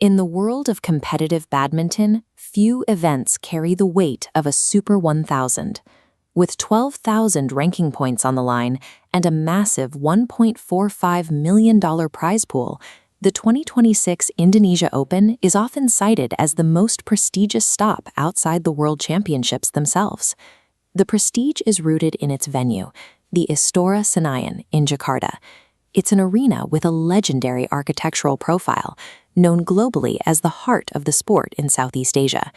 In the world of competitive badminton, few events carry the weight of a Super 1000. With 12,000 ranking points on the line and a massive $1.45 million prize pool, the 2026 Indonesia Open is often cited as the most prestigious stop outside the World Championships themselves. The prestige is rooted in its venue, the Istora Senayan in Jakarta. It's an arena with a legendary architectural profile, known globally as the heart of the sport in Southeast Asia.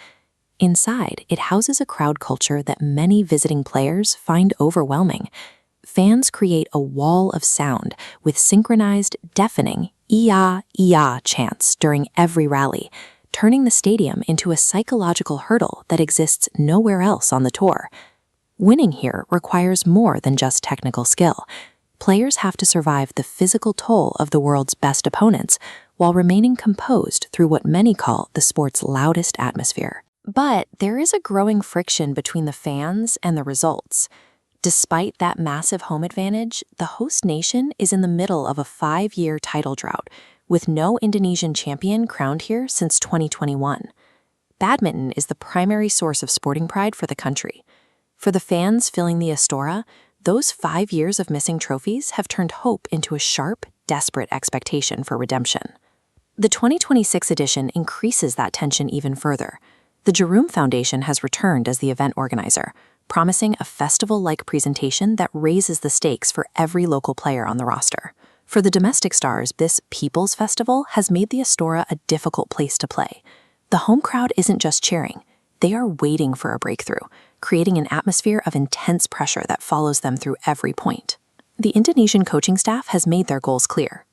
Inside, it houses a crowd culture that many visiting players find overwhelming. Fans create a wall of sound with synchronized, deafening "iya, iya" chants during every rally, turning the stadium into a psychological hurdle that exists nowhere else on the tour. Winning here requires more than just technical skill. Players have to survive the physical toll of the world's best opponents while remaining composed through what many call the sport's loudest atmosphere. But there is a growing friction between the fans and the results. Despite that massive home advantage, the host nation is in the middle of a 5-year title drought, with no Indonesian champion crowned here since 2021. Badminton is the primary source of sporting pride for the country. For the fans filling the Istora, those 5 years of missing trophies have turned hope into a sharp, desperate expectation for redemption. The 2026 edition increases that tension even further. The Jarum Foundation has returned as the event organizer, promising a festival-like presentation that raises the stakes for every local player on the roster. For the domestic stars, this People's Festival has made the Istora a difficult place to play. The home crowd isn't just cheering. They are waiting for a breakthrough, creating an atmosphere of intense pressure that follows them through every point. The Indonesian coaching staff has made their goals clear.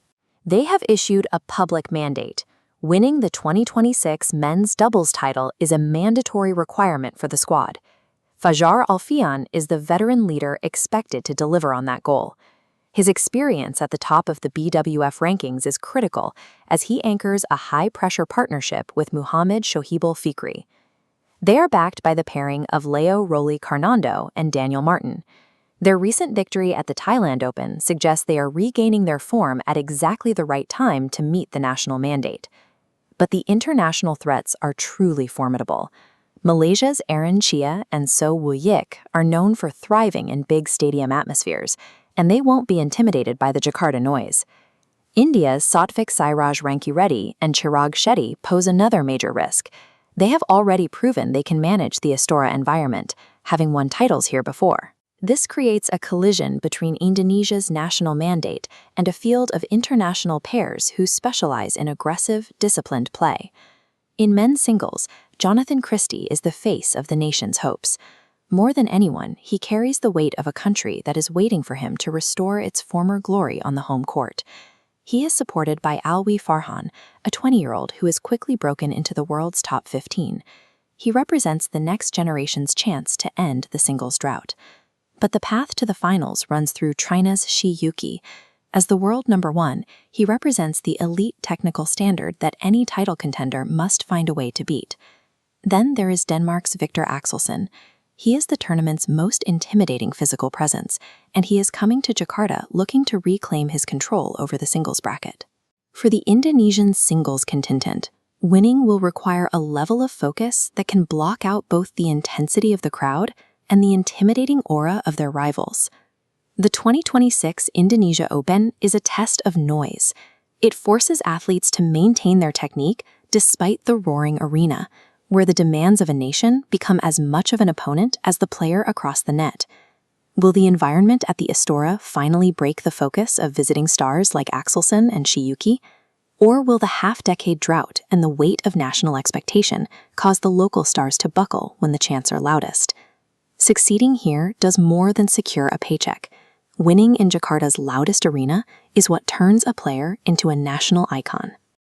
They have issued a public mandate. Winning the 2026 men's doubles title is a mandatory requirement for the squad. Fajar Alfian is the veteran leader expected to deliver on that goal. His experience at the top of the BWF rankings is critical as he anchors a high-pressure partnership with Muhammad Shohibul Fikri. They are backed by the pairing of Leo Roli Carnando and Daniel Martin. Their recent victory at the Thailand Open suggests they are regaining their form at exactly the right time to meet the national mandate. But the international threats are truly formidable. Malaysia's Aaron Chia and So Woo Yik are known for thriving in big stadium atmospheres, and they won't be intimidated by the Jakarta noise. India's Satvik Sairaj Rankireddy and Chirag Shetty pose another major risk. They have already proven they can manage the Istora environment, having won titles here before. This creates a collision between Indonesia's national mandate and a field of international pairs who specialize in aggressive, disciplined play. In men's singles, Jonathan Christie is the face of the nation's hopes. More than anyone, he carries the weight of a country that is waiting for him to restore its former glory on the home court. He is supported by Alwi Farhan, a 20-year-old who has quickly broken into the world's top 15. He represents the next generation's chance to end the singles drought. But the path to the finals runs through China's Shi Yuqi. As the world number 1, he represents the elite technical standard that any title contender must find a way to beat. Then there is Denmark's Victor Axelsen. He is the tournament's most intimidating physical presence, and he is coming to Jakarta looking to reclaim his control over the singles bracket. For the Indonesian singles contingent, winning will require a level of focus that can block out both the intensity of the crowd and the intimidating aura of their rivals. The 2026 Indonesia Open is a test of noise. It forces athletes to maintain their technique despite the roaring arena, where the demands of a nation become as much of an opponent as the player across the net. Will the environment at the Istora finally break the focus of visiting stars like Axelsen and Shi Yuqi? Or will the half-decade drought and the weight of national expectation cause the local stars to buckle when the chants are loudest? Succeeding here does more than secure a paycheck. Winning in Jakarta's loudest arena is what turns a player into a national icon.